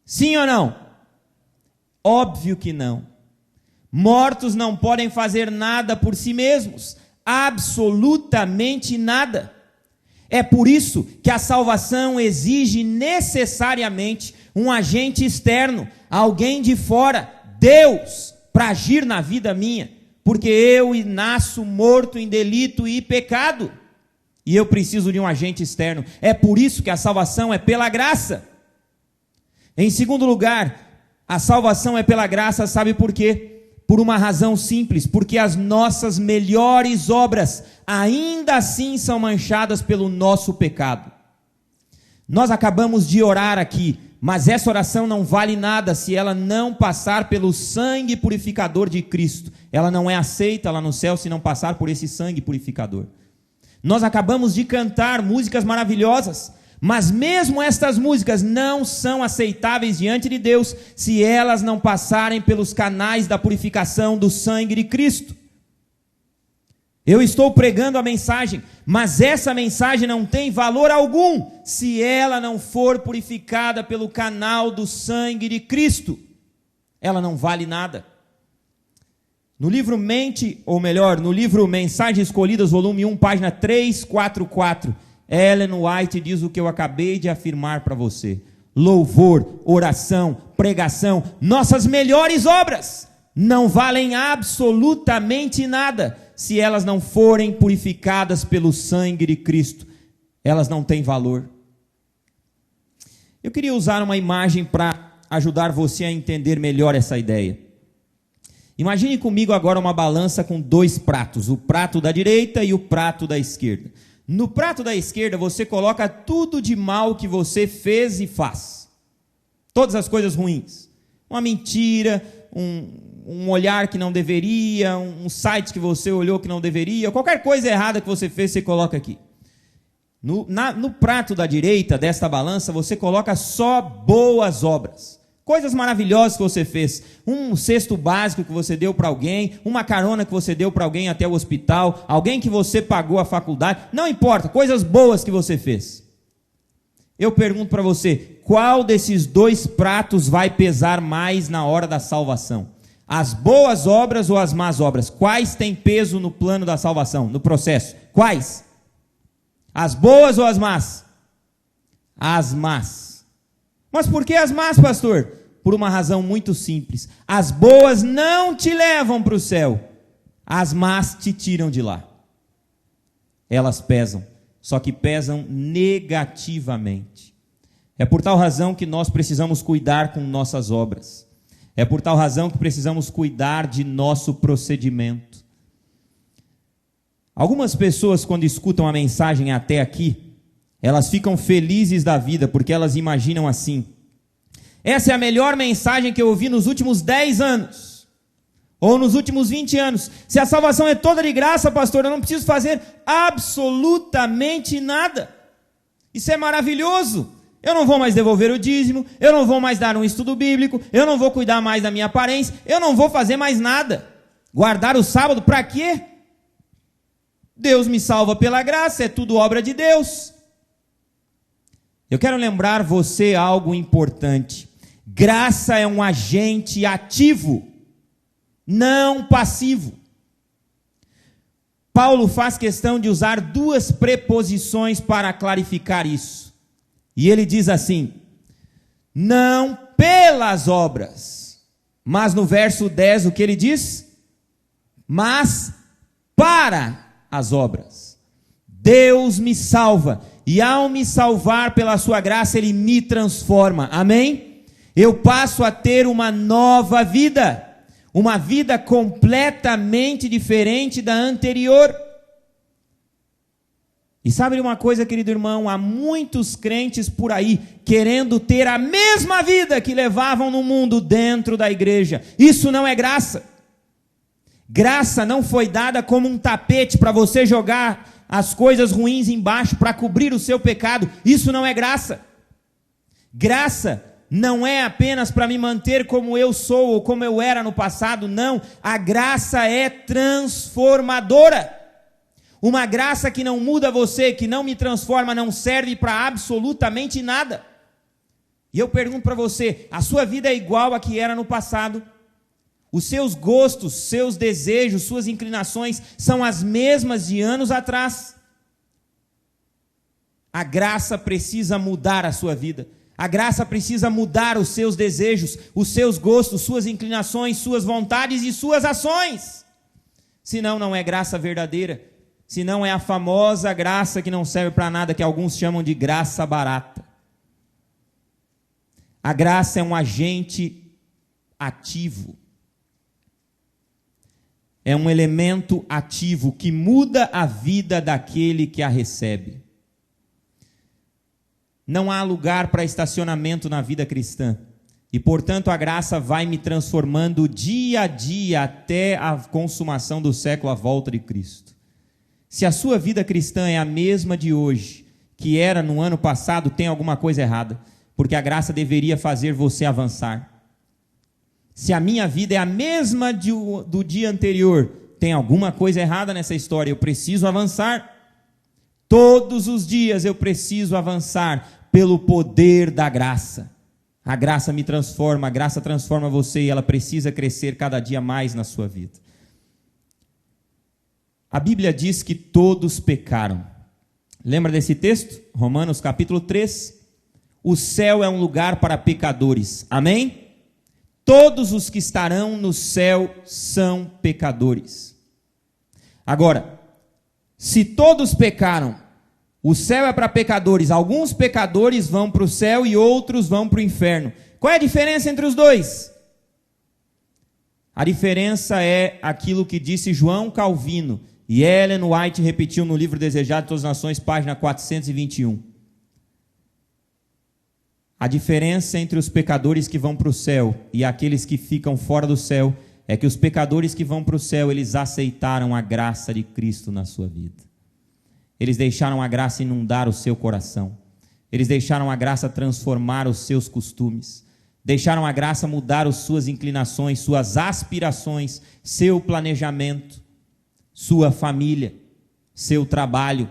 Sim ou não? Óbvio que não. Mortos não podem fazer nada por si mesmos, absolutamente nada. É por isso que a salvação exige necessariamente um agente externo, alguém de fora, Deus, para agir na vida minha, porque eu nasço morto em delito e pecado, e eu preciso de um agente externo. É por isso que a salvação é pela graça. Em segundo lugar, a salvação é pela graça, sabe por quê? Por uma razão simples, porque as nossas melhores obras ainda assim são manchadas pelo nosso pecado. Nós acabamos de orar aqui, mas essa oração não vale nada se ela não passar pelo sangue purificador de Cristo. Ela não é aceita lá no céu se não passar por esse sangue purificador. Nós acabamos de cantar músicas maravilhosas, mas mesmo estas músicas não são aceitáveis diante de Deus se elas não passarem pelos canais da purificação do sangue de Cristo. Eu estou pregando a mensagem, mas essa mensagem não tem valor algum se ela não for purificada pelo canal do sangue de Cristo. Ela não vale nada. No livro no livro Mensagens Escolhidas, volume 1, página 344, Ellen White diz o que eu acabei de afirmar para você. Louvor, oração, pregação, nossas melhores obras não valem absolutamente nada se elas não forem purificadas pelo sangue de Cristo. Elas não têm valor. Eu queria usar uma imagem para ajudar você a entender melhor essa ideia. Imagine comigo agora uma balança com dois pratos, o prato da direita e o prato da esquerda. No prato da esquerda você coloca tudo de mal que você fez e faz. Todas as coisas ruins. Uma mentira, um olhar que não deveria, um site que você olhou que não deveria, qualquer coisa errada que você fez, você coloca aqui. No prato da direita desta balança você coloca só boas obras. Coisas maravilhosas que você fez, um cesto básico que você deu para alguém, uma carona que você deu para alguém até o hospital, alguém que você pagou a faculdade, não importa, coisas boas que você fez. Eu pergunto para você, qual desses dois pratos vai pesar mais na hora da salvação? As boas obras ou as más obras? Quais têm peso no plano da salvação, no processo? Quais? As boas ou as más? As más. Mas por que as más, pastor? Por uma razão muito simples. As boas não te levam para o céu. As más te tiram de lá. Elas pesam, só que pesam negativamente. É por tal razão que nós precisamos cuidar com nossas obras. É por tal razão que precisamos cuidar de nosso procedimento. Algumas pessoas, quando escutam a mensagem até aqui, elas ficam felizes da vida, porque elas imaginam assim: essa é a melhor mensagem que eu ouvi nos últimos 10 anos, ou nos últimos 20 anos. Se a salvação é toda de graça, pastor, eu não preciso fazer absolutamente nada. Isso é maravilhoso. Eu não vou mais devolver o dízimo, eu não vou mais dar um estudo bíblico, eu não vou cuidar mais da minha aparência, eu não vou fazer mais nada. Guardar o sábado para quê? Deus me salva pela graça, é tudo obra de Deus. Eu quero lembrar você algo importante. Graça é um agente ativo, não passivo. Paulo faz questão de usar duas preposições para clarificar isso. E ele diz assim: não pelas obras. Mas no verso 10 o que ele diz? Mas para as obras. Deus me salva, e ao me salvar pela sua graça, Ele me transforma. Amém? Eu passo a ter uma nova vida. Uma vida completamente diferente da anterior. E sabe de uma coisa, querido irmão? Há muitos crentes por aí querendo ter a mesma vida que levavam no mundo dentro da igreja. Isso não é graça. Graça não foi dada como um tapete para você jogar as coisas ruins embaixo para cobrir o seu pecado. Isso não é graça. Graça não é apenas para me manter como eu sou ou como eu era no passado, não. A graça é transformadora. Uma graça que não muda você, que não me transforma, não serve para absolutamente nada. E eu pergunto para você, a sua vida é igual a que era no passado? Os seus gostos, seus desejos, suas inclinações são as mesmas de anos atrás? A graça precisa mudar a sua vida. A graça precisa mudar os seus desejos, os seus gostos, suas inclinações, suas vontades e suas ações. Senão não é graça verdadeira. Senão é a famosa graça que não serve para nada, que alguns chamam de graça barata. A graça é um agente ativo. É um elemento ativo que muda a vida daquele que a recebe. Não há lugar para estacionamento na vida cristã. E, portanto, a graça vai me transformando dia a dia até a consumação do século, a volta de Cristo. Se a sua vida cristã é a mesma de hoje, que era no ano passado, tem alguma coisa errada, porque a graça deveria fazer você avançar. Se a minha vida é a mesma do dia anterior, tem alguma coisa errada nessa história, eu preciso avançar. Todos os dias eu preciso avançar pelo poder da graça. A graça me transforma, a graça transforma você e ela precisa crescer cada dia mais na sua vida. A Bíblia diz que todos pecaram. Lembra desse texto? Romanos capítulo 3. O céu é um lugar para pecadores. Amém? Todos os que estarão no céu são pecadores. Agora, se todos pecaram, o céu é para pecadores, alguns pecadores vão para o céu e outros vão para o inferno. Qual é a diferença entre os dois? A diferença é aquilo que disse João Calvino, e Ellen White repetiu no livro Desejado de Todas as Nações, página 421. A diferença entre os pecadores que vão para o céu e aqueles que ficam fora do céu é que os pecadores que vão para o céu, eles aceitaram a graça de Cristo na sua vida. Eles deixaram a graça inundar o seu coração. Eles deixaram a graça transformar os seus costumes. Deixaram a graça mudar as suas inclinações, suas aspirações, seu planejamento, sua família, seu trabalho,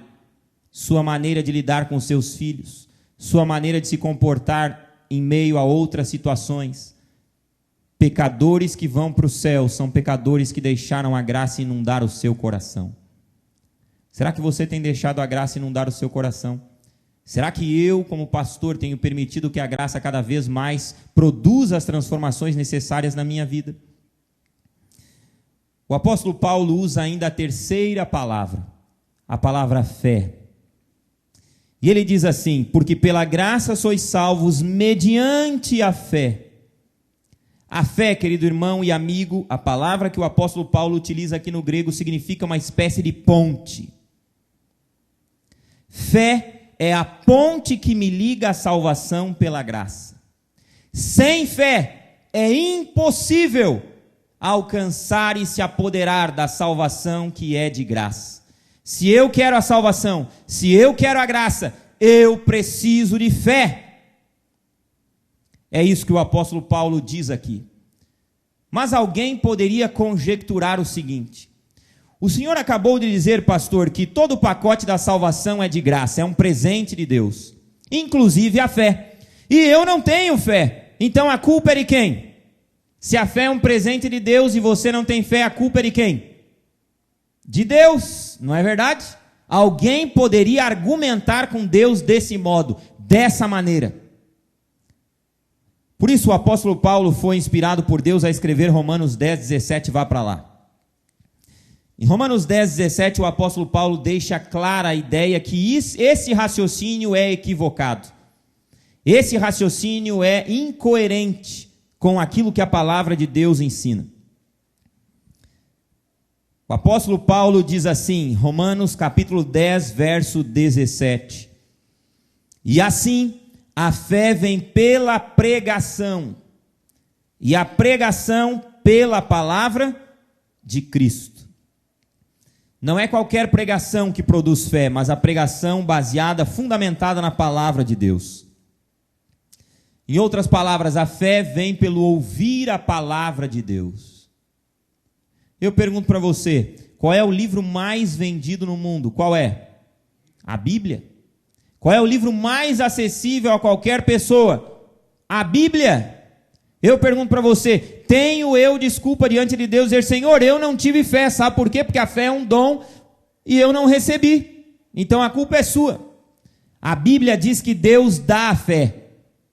sua maneira de lidar com seus filhos, sua maneira de se comportar em meio a outras situações. Pecadores que vão para o céu são pecadores que deixaram a graça inundar o seu coração. Será que você tem deixado a graça inundar o seu coração? Será que eu, como pastor, tenho permitido que a graça cada vez mais produza as transformações necessárias na minha vida? O apóstolo Paulo usa ainda a terceira palavra, a palavra fé. E ele diz assim: porque pela graça sois salvos mediante a fé. A fé, querido irmão e amigo, a palavra que o apóstolo Paulo utiliza aqui no grego significa uma espécie de ponte. Fé é a ponte que me liga à salvação pela graça. Sem fé é impossível alcançar e se apoderar da salvação que é de graça. Se eu quero a salvação, se eu quero a graça, eu preciso de fé. É isso que o apóstolo Paulo diz aqui. Mas alguém poderia conjecturar o seguinte: o senhor acabou de dizer, pastor, que todo o pacote da salvação é de graça, é um presente de Deus, inclusive a fé. E eu não tenho fé, então a culpa é de quem? Se a fé é um presente de Deus e você não tem fé, a culpa é de quem? de Deus, não é verdade? Alguém poderia argumentar com Deus desse modo, dessa maneira. Por isso o apóstolo Paulo foi inspirado por Deus a escrever Romanos 10, 17, vá para lá. Em Romanos 10, 17, o apóstolo Paulo deixa clara a ideia que esse raciocínio é equivocado. Esse raciocínio é incoerente com aquilo que a palavra de Deus ensina. O apóstolo Paulo diz assim, Romanos capítulo 10, verso 17. E assim, a fé vem pela pregação, e a pregação pela palavra de Cristo. Não é qualquer pregação que produz fé, mas a pregação baseada, fundamentada na palavra de Deus. Em outras palavras, a fé vem pelo ouvir a palavra de Deus. Eu pergunto para você, qual é o livro mais vendido no mundo? Qual é? A Bíblia. Qual é o livro mais acessível a qualquer pessoa? A Bíblia. Eu pergunto para você, tenho eu desculpa diante de Deus dizer, Senhor, eu não tive fé, sabe por quê? Porque a fé é um dom e eu não recebi. Então a culpa é sua. A Bíblia diz que Deus dá a fé,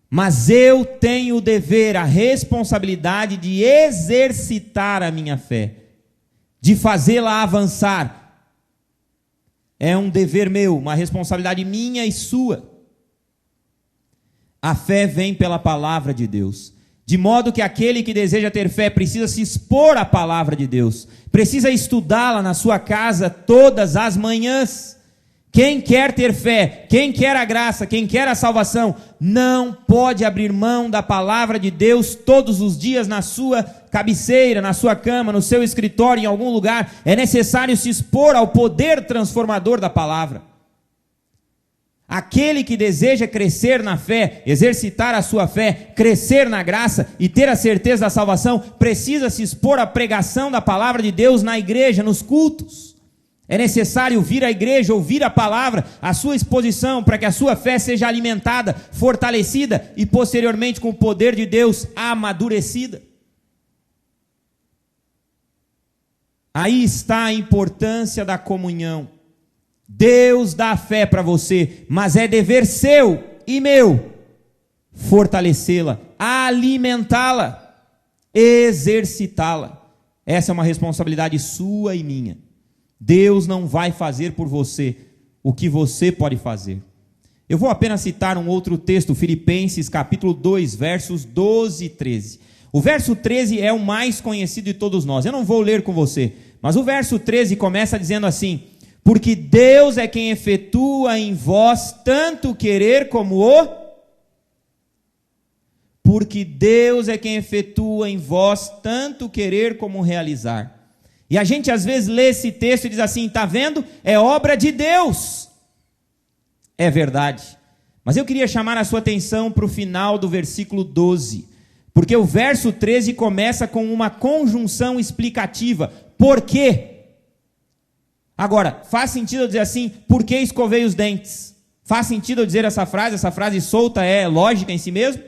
mas eu tenho o dever, a responsabilidade de exercitar a minha fé, de fazê-la avançar. É um dever meu, uma responsabilidade minha e sua. A fé vem pela palavra de Deus. De modo que aquele que deseja ter fé precisa se expor à palavra de Deus, precisa estudá-la na sua casa todas as manhãs. Quem quer ter fé, quem quer a graça, quem quer a salvação, não pode abrir mão da palavra de Deus todos os dias na sua cabeceira, na sua cama, no seu escritório, em algum lugar. É necessário se expor ao poder transformador da palavra. Aquele que deseja crescer na fé, exercitar a sua fé, crescer na graça e ter a certeza da salvação, precisa se expor à pregação da palavra de Deus na igreja, nos cultos. É necessário vir à igreja, ouvir a palavra, a sua exposição, para que a sua fé seja alimentada, fortalecida e posteriormente com o poder de Deus amadurecida. Aí está a importância da comunhão. Deus dá fé para você, mas é dever seu e meu fortalecê-la, alimentá-la, exercitá-la. Essa é uma responsabilidade sua e minha. Deus não vai fazer por você o que você pode fazer. Eu vou apenas citar um outro texto, Filipenses capítulo 2, versos 12 e 13. O verso 13 é o mais conhecido de todos nós. Eu não vou ler com você, mas o verso 13 começa dizendo assim: porque Deus é quem efetua em vós tanto o querer como o... Porque Deus é quem efetua em vós tanto o querer como o realizar. E a gente às vezes lê esse texto e diz assim, está vendo? É obra de Deus. É verdade. Mas eu queria chamar a sua atenção para o final do versículo 12. Porque o verso 13 começa com uma conjunção explicativa. Por quê? Agora, faz sentido eu dizer assim, por que escovei os dentes? Faz sentido eu dizer essa frase solta é lógica em si mesmo?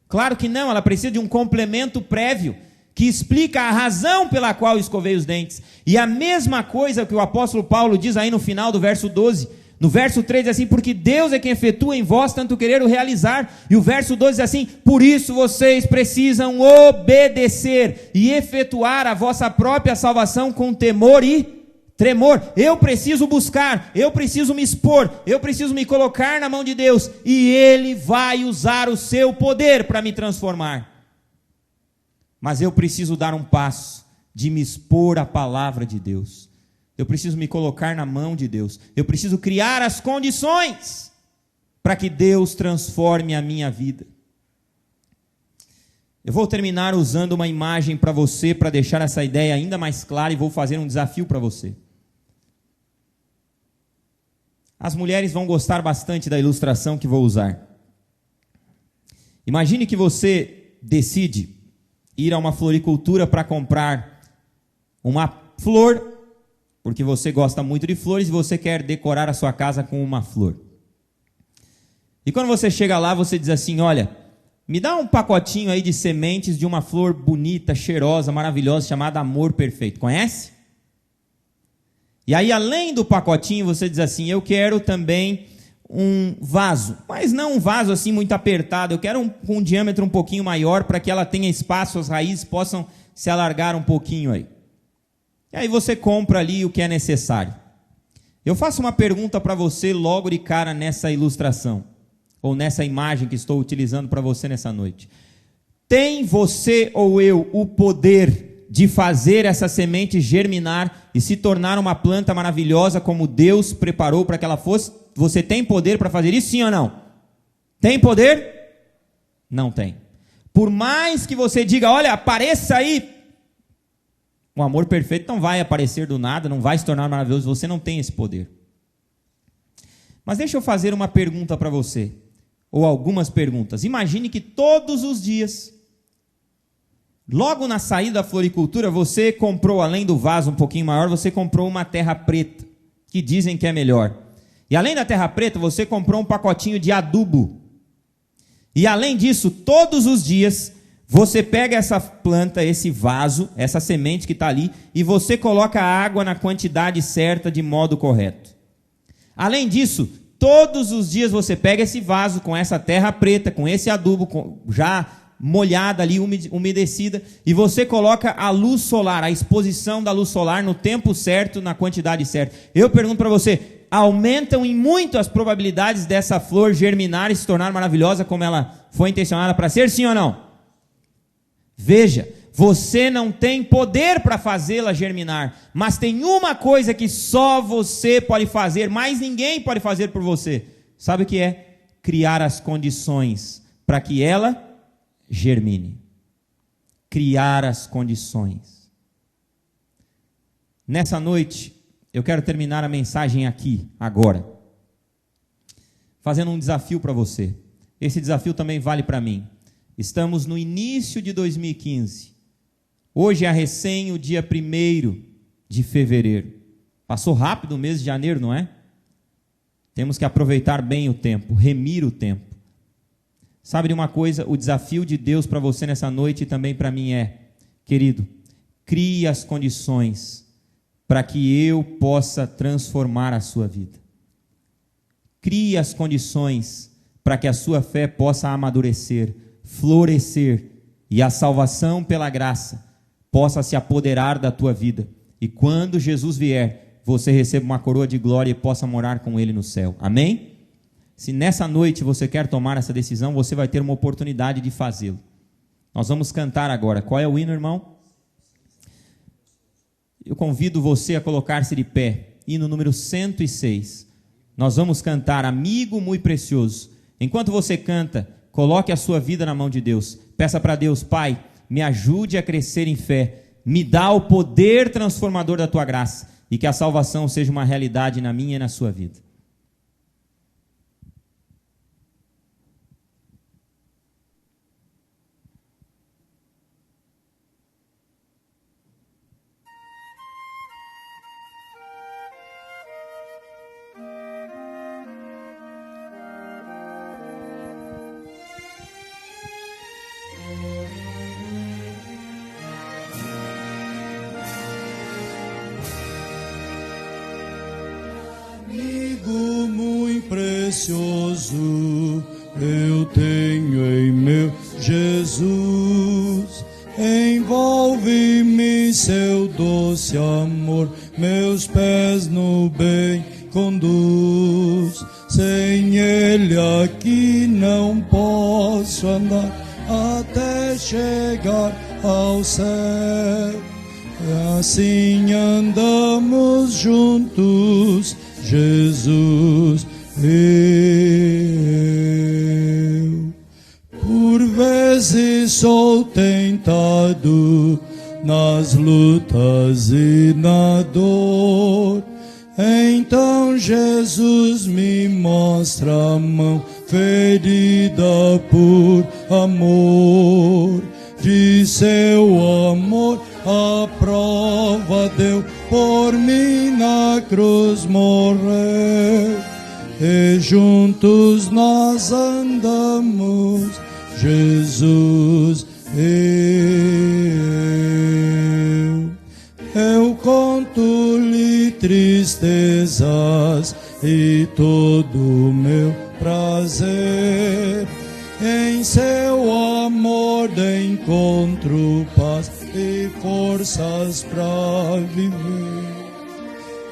Claro que não, ela precisa de um complemento prévio, que explica a razão pela qual escovei os dentes. E a mesma coisa que o apóstolo Paulo diz aí no final do verso 12, no verso 3 diz assim, porque Deus é quem efetua em vós tanto querer o realizar, e o verso 12 diz assim, por isso vocês precisam obedecer e efetuar a vossa própria salvação com temor e tremor. Eu preciso buscar, eu preciso me expor, eu preciso me colocar na mão de Deus, e Ele vai usar o seu poder para me transformar. Mas eu preciso dar um passo de me expor à palavra de Deus. Eu preciso me colocar na mão de Deus. Eu preciso criar as condições para que Deus transforme a minha vida. Eu vou terminar usando uma imagem para você, para deixar essa ideia ainda mais clara, e vou fazer um desafio para você. As mulheres vão gostar bastante da ilustração que vou usar. Imagine que você decide ir a uma floricultura para comprar uma flor, porque você gosta muito de flores e você quer decorar a sua casa com uma flor. E quando você chega lá, você diz assim, olha, me dá um pacotinho aí de sementes de uma flor bonita, cheirosa, maravilhosa, chamada amor perfeito. Conhece? E aí, além do pacotinho, você diz assim: eu quero também um vaso, mas não um vaso assim muito apertado, eu quero com um diâmetro um pouquinho maior, para que ela tenha espaço, as raízes possam se alargar um pouquinho aí. E aí você compra ali o que é necessário. Eu faço uma pergunta para você logo de cara nessa ilustração, ou nessa imagem que estou utilizando para você nessa noite. Tem você ou eu o poder de fazer essa semente germinar e se tornar uma planta maravilhosa como Deus preparou para que ela fosse? Você tem poder para fazer isso, sim ou não? Tem poder? Não tem. Por mais que você diga: olha, apareça aí, o amor perfeito não vai aparecer do nada, não vai se tornar maravilhoso, você não tem esse poder. Mas deixa eu fazer uma pergunta para você, ou algumas perguntas. Imagine que todos os dias, logo na saída da floricultura, você comprou, além do vaso um pouquinho maior, você comprou uma terra preta, que dizem que é melhor. E além da terra preta, você comprou um pacotinho de adubo. E além disso, todos os dias, você pega essa planta, esse vaso, essa semente que está ali, e você coloca água na quantidade certa, de modo correto. Além disso, todos os dias você pega esse vaso com essa terra preta, com esse adubo já molhada ali, umedecida, e você coloca a luz solar, a exposição da luz solar no tempo certo, na quantidade certa. Eu pergunto para você: aumentam em muito as probabilidades dessa flor germinar e se tornar maravilhosa como ela foi intencionada para ser, sim ou não? Veja, você não tem poder para fazê-la germinar, mas tem uma coisa que só você pode fazer, mais ninguém pode fazer por você. Sabe o que é? Criar as condições para que ela germine. Criar as condições. Nessa noite, eu quero terminar a mensagem aqui, agora, fazendo um desafio para você. Esse desafio também vale para mim. Estamos no início de 2015. Hoje é recém o dia 1º de fevereiro. Passou rápido o mês de janeiro, não é? Temos que aproveitar bem o tempo, remir o tempo. Sabe de uma coisa? O desafio de Deus para você nessa noite e também para mim é: querido, crie as condições para que eu possa transformar a sua vida. Crie as condições para que a sua fé possa amadurecer, florescer, e a salvação pela graça possa se apoderar da tua vida. E quando Jesus vier, você receba uma coroa de glória e possa morar com Ele no céu. Amém? Se nessa noite você quer tomar essa decisão, você vai ter uma oportunidade de fazê-lo. Nós vamos cantar agora. Qual é o hino, irmão? Eu convido você a colocar-se de pé. Hino número 106. Nós vamos cantar Amigo Muito Precioso. Enquanto você canta, coloque a sua vida na mão de Deus. Peça para Deus: Pai, me ajude a crescer em fé. Me dá o poder transformador da tua graça. E que a salvação seja uma realidade na minha e na sua vida. Amigo muito precioso, eu tenho em meu Jesus. Envolve-me seu doce amor, meus pés no bem conduz. Sem ele aqui não posso andar até chegar ao céu. Assim andamos juntos, Jesus, eu. Por vezes sou tentado nas lutas e na dor. Então Jesus me mostra a mão ferida por amor. De seu amor a prova deu, por mim na cruz morreu. E juntos nós andamos, Jesus, eu conto-lhe tristezas e todo meu prazer. Em seu amor encontro paz e forças para viver.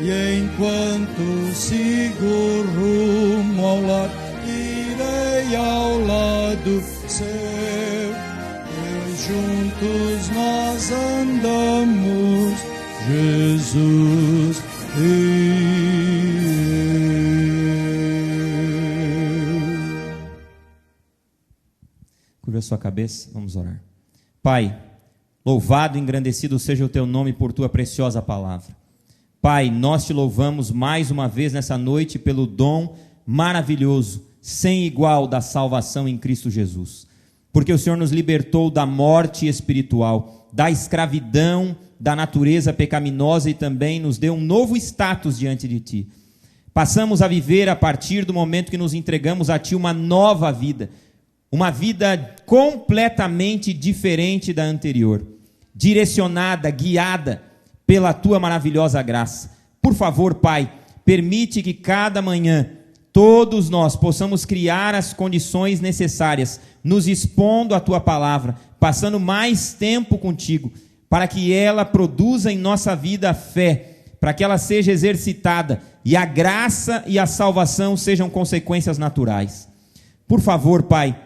E enquanto sigo rumo ao lar, irei ao lado seu. E juntos nós andamos, Jesus e Curva a sua cabeça, vamos orar. Pai, louvado e engrandecido seja o teu nome por tua preciosa palavra. Pai, nós te louvamos mais uma vez nessa noite pelo dom maravilhoso, sem igual da salvação em Cristo Jesus. Porque o Senhor nos libertou da morte espiritual, da escravidão, da natureza pecaminosa e também nos deu um novo status diante de Ti. Passamos a viver a partir do momento que nos entregamos a Ti uma nova vida. Uma vida completamente diferente da anterior, direcionada, guiada pela Tua maravilhosa graça. Por favor, Pai, permite que cada manhã todos nós possamos criar as condições necessárias, nos expondo à Tua palavra, passando mais tempo contigo, para que ela produza em nossa vida a fé, para que ela seja exercitada e a graça e a salvação sejam consequências naturais. Por favor, Pai,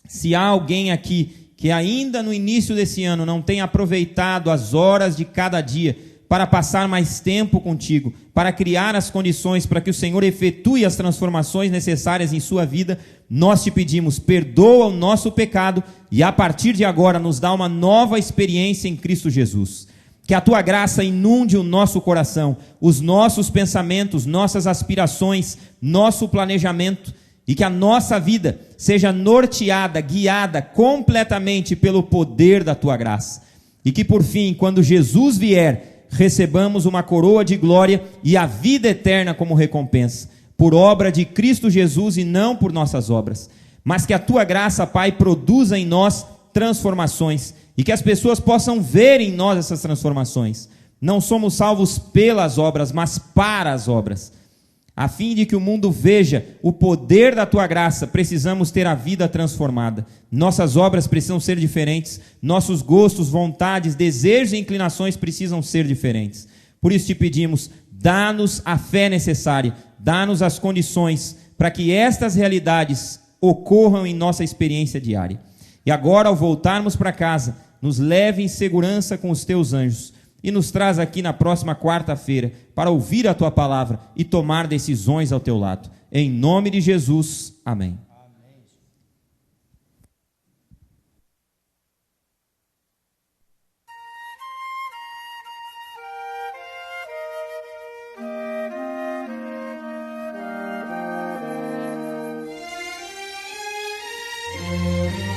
se há alguém aqui que ainda no início desse ano não tem aproveitado as horas de cada dia para passar mais tempo contigo, para criar as condições para que o Senhor efetue as transformações necessárias em sua vida, nós te pedimos, perdoa o nosso pecado e a partir de agora nos dá uma nova experiência em Cristo Jesus. Que a Tua graça inunde o nosso coração, os nossos pensamentos, nossas aspirações, nosso planejamento, e que a nossa vida seja norteada, guiada completamente pelo poder da Tua graça. E que por fim, quando Jesus vier, recebamos uma coroa de glória e a vida eterna como recompensa, por obra de Cristo Jesus e não por nossas obras. Mas que a Tua graça, Pai, produza em nós transformações e que as pessoas possam ver em nós essas transformações. Não somos salvos pelas obras, mas para as obras. A fim de que o mundo veja o poder da Tua graça, precisamos ter a vida transformada. Nossas obras precisam ser diferentes, nossos gostos, vontades, desejos e inclinações precisam ser diferentes. Por isso te pedimos, dá-nos a fé necessária, dá-nos as condições para que estas realidades ocorram em nossa experiência diária. E agora, ao voltarmos para casa, nos leve em segurança com os Teus anjos, e nos traz aqui na próxima quarta-feira para ouvir a Tua palavra e tomar decisões ao Teu lado. Em nome de Jesus, amém. Amém.